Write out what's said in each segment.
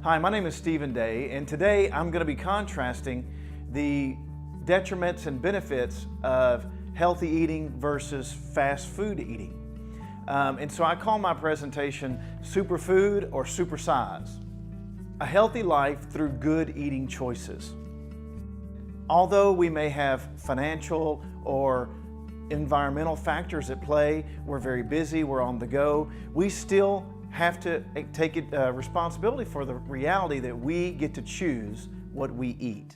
Hi, my name is Stephen Day, and today I'm going to be contrasting the detriments and benefits of healthy eating versus fast food eating. And so I call my presentation Superfood or Supersize, a healthy life through good eating choices. Although we may have financial or environmental factors at play, we're very busy, we're on the go, we still have to take responsibility for the reality that we get to choose what we eat.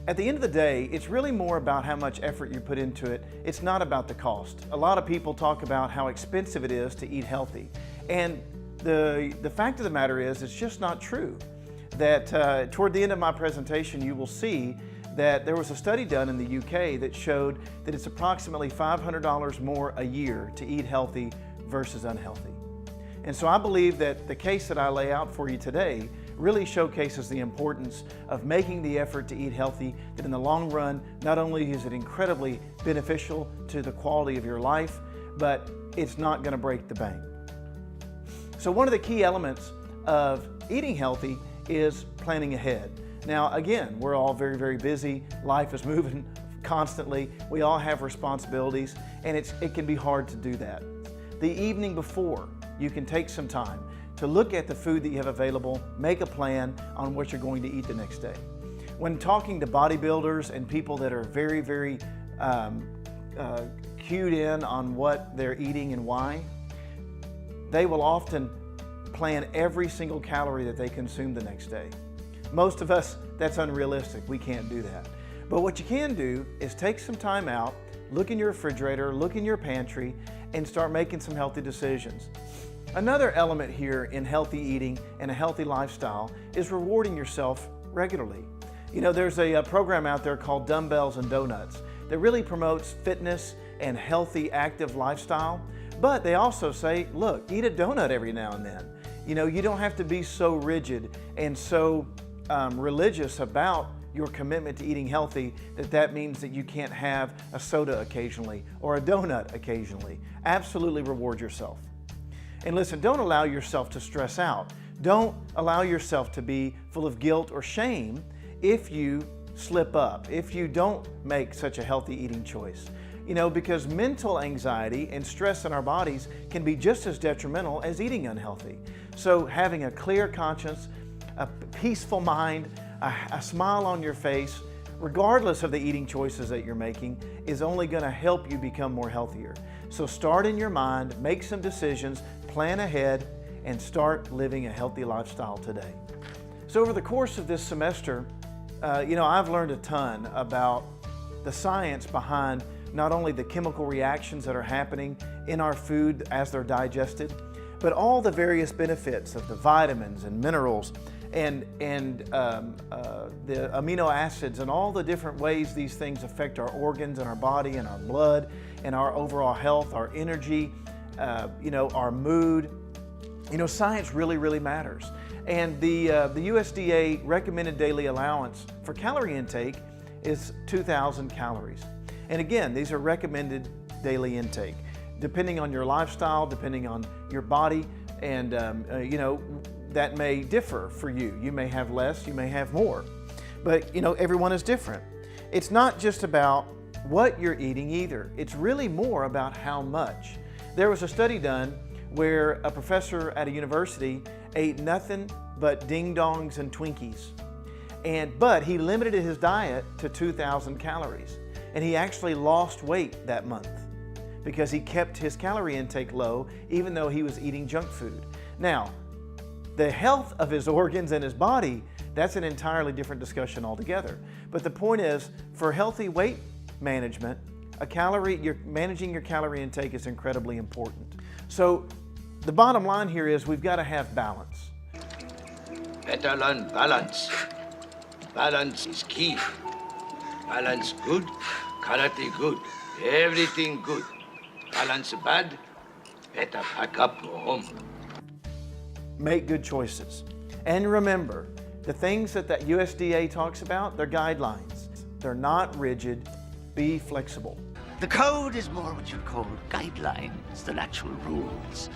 At the end of the day, it's really more about how much effort you put into it. It's not about the cost. A lot of people talk about how expensive it is to eat healthy. And the fact of the matter is, it's just not true. That toward the end of my presentation, you will see that there was a study done in the UK that showed that it's approximately $500 more a year to eat healthy versus unhealthy. And so I believe that the case that I lay out for you today really showcases the importance of making the effort to eat healthy, that in the long run, not only is it incredibly beneficial to the quality of your life, but it's not going to break the bank. So one of the key elements of eating healthy is planning ahead. Now again, we're all very, very busy. Life is moving constantly. We all have responsibilities, and it can be hard to do that. The evening before, you can take some time to look at the food that you have available, make a plan on what you're going to eat the next day. When talking to bodybuilders and people that are very, very cued in on what they're eating and why, they will often plan every single calorie that they consume the next day. Most of us, that's unrealistic. We can't do that. But what you can do is take some time out, look in your refrigerator, look in your pantry, and start making some healthy decisions. Another element here in healthy eating and a healthy lifestyle is rewarding yourself regularly. You know, there's a program out there called Dumbbells and Donuts that really promotes fitness and healthy, active lifestyle. But they also say, look, eat a donut every now and then. You know, you don't have to be so rigid and so religious about your commitment to eating healthy that means that you can't have a soda occasionally or a donut occasionally. Absolutely reward yourself. And listen, don't allow yourself to stress out. Don't allow yourself to be full of guilt or shame if you slip up, if you don't make such a healthy eating choice. You know, because mental anxiety and stress in our bodies can be just as detrimental as eating unhealthy. So having a clear conscience, a peaceful mind, a smile on your face, regardless of the eating choices that you're making, is only going to help you become more healthier. So start in your mind, make some decisions, plan ahead, and start living a healthy lifestyle today. So over the course of this semester, you know, I've learned a ton about the science behind not only the chemical reactions that are happening in our food as they're digested, but all the various benefits of the vitamins and minerals and the amino acids and all the different ways these things affect our organs and our body and our blood and our overall health, our energy, you know, our mood. You know, science really, really matters. And the USDA recommended daily allowance for calorie intake is 2,000 calories. And again, these are recommended daily intake, depending on your lifestyle, depending on your body, and you know, that may differ for you. You may have less, you may have more, but you know, everyone is different. It's not just about what you're eating either. It's really more about how much. There was a study done where a professor at a university ate nothing but ding-dongs and Twinkies. But he limited his diet to 2,000 calories. And he actually lost weight that month because he kept his calorie intake low even though he was eating junk food. Now, the health of his organs and his body, that's an entirely different discussion altogether. But the point is, for healthy weight management, managing your calorie intake is incredibly important. So the bottom line here is we've got to have balance. Better learn balance. Balance is key. Balance good, karate good, everything good. Balance bad, better pack up, go home. Make good choices. And remember, the things that USDA talks about, they're guidelines. They're not rigid. Be flexible. The code is more what you'd call guidelines than actual rules.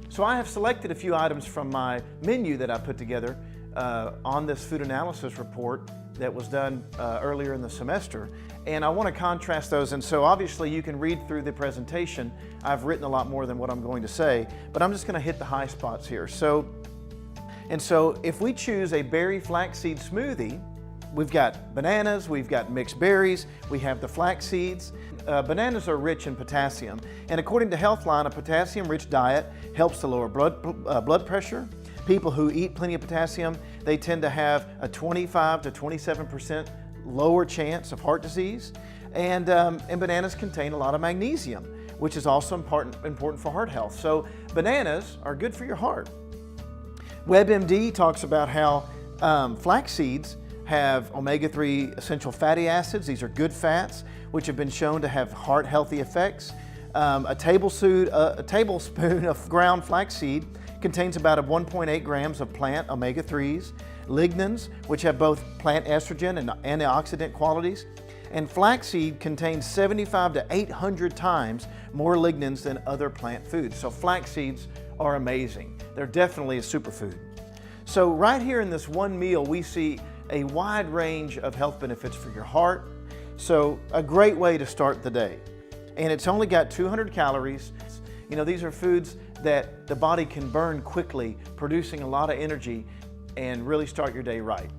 So I have selected a few items from my menu that I put together on this food analysis report that was done earlier in the semester. And I want to contrast those. And so obviously you can read through the presentation. I've written a lot more than what I'm going to say, but I'm just going to hit the high spots here. So if we choose a berry flaxseed smoothie, we've got bananas, we've got mixed berries, we have the flax seeds. Bananas are rich in potassium, and according to Healthline, a potassium-rich diet helps to lower blood pressure. People who eat plenty of potassium, they tend to have a 25 to 27% lower chance of heart disease. And bananas contain a lot of magnesium, which is also important for heart health. So bananas are good for your heart. WebMD talks about how flax seeds have omega-3 essential fatty acids. These are good fats, which have been shown to have heart healthy effects. A tablespoon of ground flaxseed contains about 1.8 grams of plant omega-3s, lignans, which have both plant estrogen and antioxidant qualities, and flaxseed contains 75 to 800 times more lignans than other plant foods. So flax seeds are amazing. They're definitely a superfood. So right here in this one meal, we see a wide range of health benefits for your heart. So a great way to start the day. And it's only got 200 calories. You know, these are foods that the body can burn quickly, producing a lot of energy and really start your day right.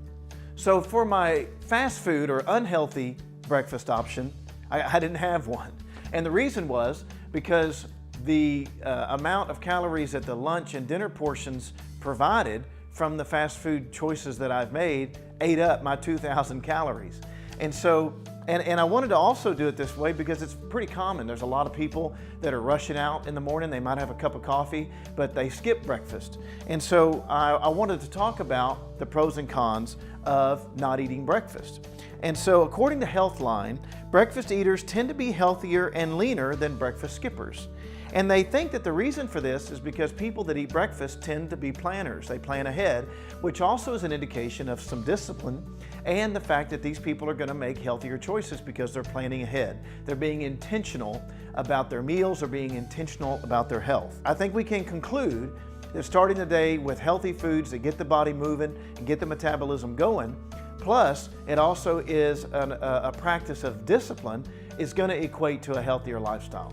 So for my fast food or unhealthy breakfast option, I didn't have one. And the reason was because the amount of calories that the lunch and dinner portions provided from the fast food choices that I've made ate up my 2,000 calories. And so, and I wanted to also do it this way because it's pretty common. There's a lot of people that are rushing out in the morning. They might have a cup of coffee, but they skip breakfast. And so I wanted to talk about the pros and cons of not eating breakfast. And so according to Healthline, breakfast eaters tend to be healthier and leaner than breakfast skippers. And they think that the reason for this is because people that eat breakfast tend to be planners. They plan ahead, which also is an indication of some discipline and the fact that these people are going to make healthier choices because they're planning ahead. They're being intentional about their meals, or being intentional about their health. I think we can conclude that starting the day with healthy foods that get the body moving and get the metabolism going, plus it also is a practice of discipline, is going to equate to a healthier lifestyle.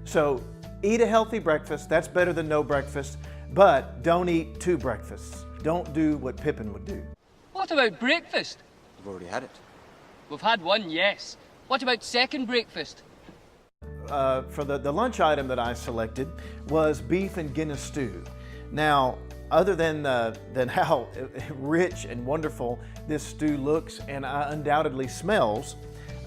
So eat a healthy breakfast. That's better than no breakfast, but don't eat 2 breakfasts. Don't do what Pippin would do. What about breakfast? We've already had it. We've had one, yes. What about second breakfast? For the lunch item that I selected was beef and Guinness stew. Now, other than how rich and wonderful this stew looks and undoubtedly smells,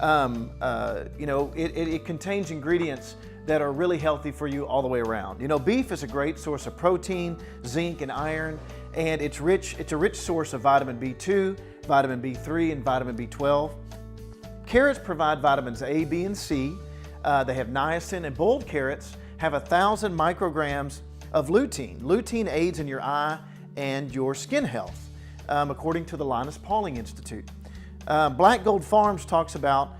you know, it contains ingredients that are really healthy for you all the way around. You know, beef is a great source of protein, zinc, and iron, and it's a rich source of vitamin B2, vitamin B3, and vitamin B12. Carrots provide vitamins A, B, and C. They have niacin, and boiled carrots have 1,000 micrograms of lutein. Lutein aids in your eye and your skin health, according to the Linus Pauling Institute. Black Gold Farms talks about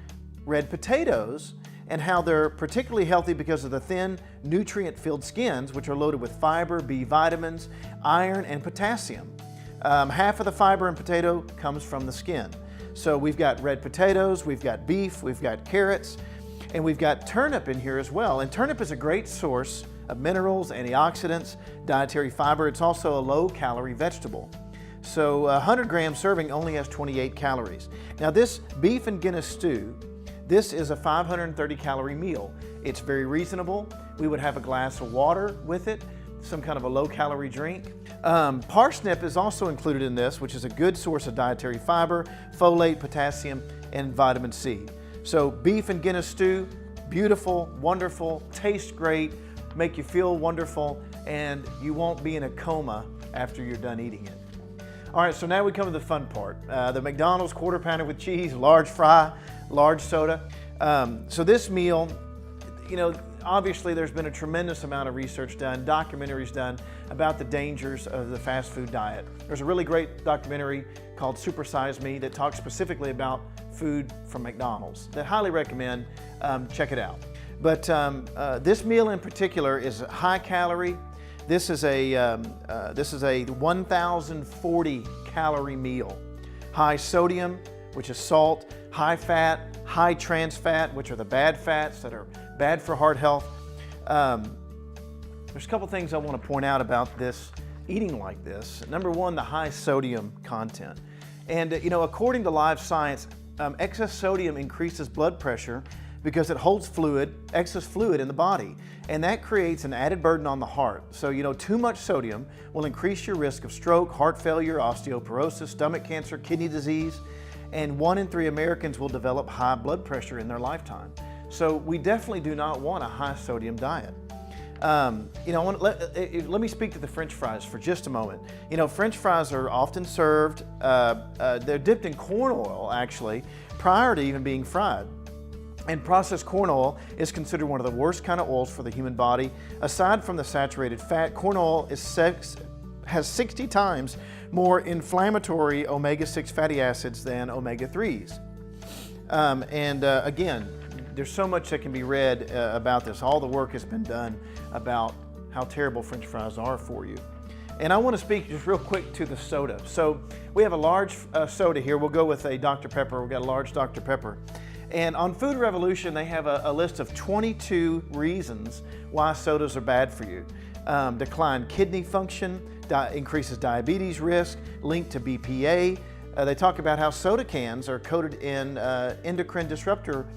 red potatoes and how they're particularly healthy because of the thin, nutrient-filled skins, which are loaded with fiber, B vitamins, iron, and potassium. Half of the fiber in potato comes from the skin. So we've got red potatoes, we've got beef, we've got carrots, and we've got turnip in here as well. And turnip is a great source of minerals, antioxidants, dietary fiber. It's also a low-calorie vegetable. So a 100-gram serving only has 28 calories. Now this beef and Guinness stew, this is a 530-calorie meal. It's very reasonable. We would have a glass of water with it, some kind of a low-calorie drink. Parsnip is also included in this, which is a good source of dietary fiber, folate, potassium, and vitamin C. So beef and Guinness stew, beautiful, wonderful, tastes great, make you feel wonderful, and you won't be in a coma after you're done eating it. All right, so now we come to the fun part. The McDonald's quarter pounder with cheese, large fry, large soda. So this meal, you know, obviously there's been a tremendous amount of research done, documentaries done about the dangers of the fast food diet. There's a really great documentary called Super Size Me that talks specifically about food from McDonald's that I highly recommend. Check it out. But this meal in particular is high calorie, This is a 1,040 calorie meal. High sodium, which is salt, high fat, high trans fat, which are the bad fats that are bad for heart health. There's a couple things I want to point out about this, eating like this. Number one, the high sodium content. And according to Live Science, excess sodium increases blood pressure because it holds excess fluid in the body, and that creates an added burden on the heart. So, too much sodium will increase your risk of stroke, heart failure, osteoporosis, stomach cancer, kidney disease, and 1 in 3 Americans will develop high blood pressure in their lifetime. So we definitely do not want a high sodium diet. Let me speak to the French fries for just a moment. French fries are often served, they're dipped in corn oil actually, prior to even being fried. And processed corn oil is considered one of the worst kind of oils for the human body. Aside from the saturated fat, corn oil has 60 times more inflammatory omega-6 fatty acids than omega-3s. Again, there's so much that can be read about this. All the work has been done about how terrible French fries are for you. And I want to speak just real quick to the soda. So we have a large soda here. We'll go with a Dr. Pepper. We've got a large Dr. Pepper. And on Food Revolution, they have a list of 22 reasons why sodas are bad for you. Declined kidney function, increases diabetes risk, linked to BPA. They talk about how soda cans are coated in endocrine disruptor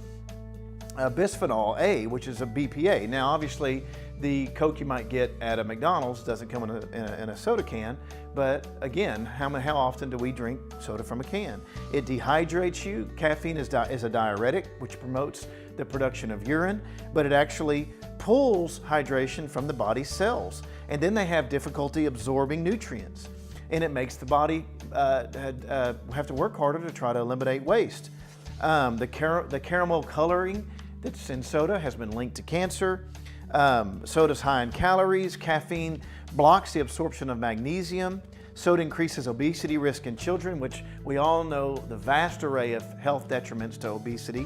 bisphenol A, which is a BPA. Now, obviously, the Coke you might get at a McDonald's doesn't come in a soda can, but again, how often do we drink soda from a can? It dehydrates you. Caffeine is a diuretic, which promotes the production of urine, but it actually pulls hydration from the body's cells. And then they have difficulty absorbing nutrients, and it makes the body have to work harder to try to eliminate waste. The caramel coloring that's in soda has been linked to cancer. Soda's high in calories. Caffeine blocks the absorption of magnesium. Soda increases obesity risk in children, which we all know the vast array of health detriments to obesity.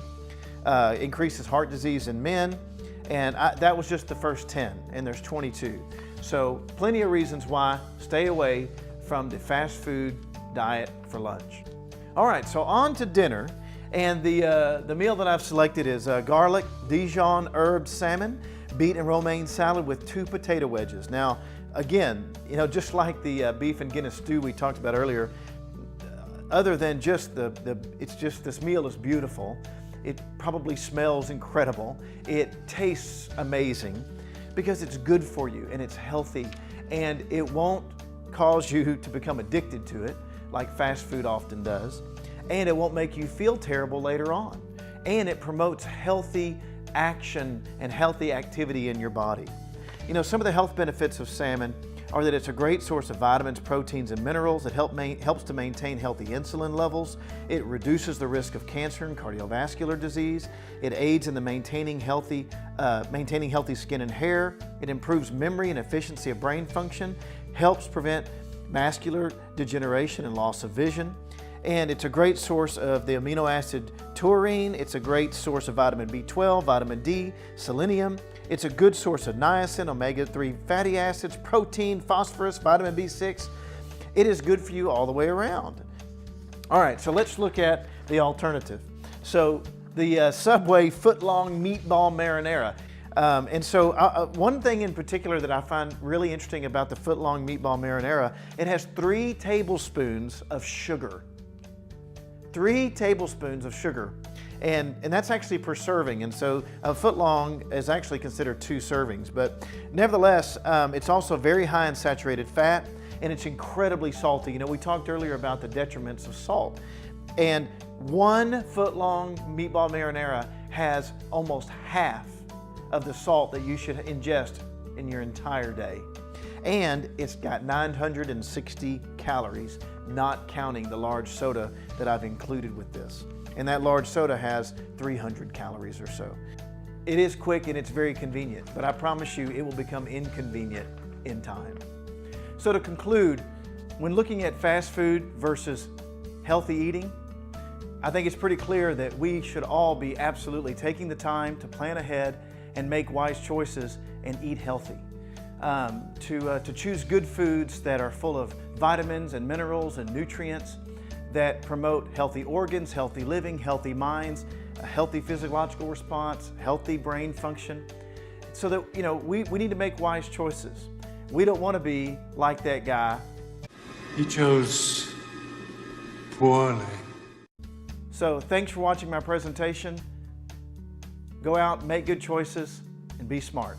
Increases heart disease in men. And that was just the first 10, and there's 22. So plenty of reasons why stay away from the fast food diet for lunch. All right, so on to dinner. And the meal that I've selected is garlic Dijon herb salmon, beet and romaine salad with 2 potato wedges. Now, again, just like the beef and Guinness stew we talked about earlier, other than just this meal is beautiful. It probably smells incredible. It tastes amazing because it's good for you and it's healthy, and it won't cause you to become addicted to it like fast food often does. And it won't make you feel terrible later on. And it promotes healthy action and healthy activity in your body. Some of the health benefits of salmon are that it's a great source of vitamins, proteins, and minerals. It helps to maintain healthy insulin levels. It reduces the risk of cancer and cardiovascular disease. It aids in the maintaining healthy skin and hair. It improves memory and efficiency of brain function, helps prevent macular degeneration and loss of vision. And it's a great source of the amino acid taurine. It's a great source of vitamin B12, vitamin D, selenium. It's a good source of niacin, omega-3 fatty acids, protein, phosphorus, vitamin B6. It is good for you all the way around. All right, so let's look at the alternative. So the Subway foot-long meatball marinara. One thing in particular that I find really interesting about the foot-long meatball marinara, it has 3 tablespoons of sugar. 3 tablespoons of sugar. And that's actually per serving. And so a foot long is actually considered 2 servings. But nevertheless, it's also very high in saturated fat, and it's incredibly salty. We talked earlier about the detriments of salt. And 1 foot long meatball marinara has almost half of the salt that you should ingest in your entire day. And it's got 960 calories, not counting the large soda that I've included with this. And that large soda has 300 calories or so. It is quick and it's very convenient, but I promise you it will become inconvenient in time. So to conclude, when looking at fast food versus healthy eating, I think it's pretty clear that we should all be absolutely taking the time to plan ahead and make wise choices and eat healthy. to choose good foods that are full of vitamins and minerals and nutrients that promote healthy organs, healthy living, healthy minds, a healthy physiological response, healthy brain function. So that, you know, we need to make wise choices. We don't want to be like that guy. He chose poorly. So thanks for watching my presentation. Go out, make good choices, and be smart.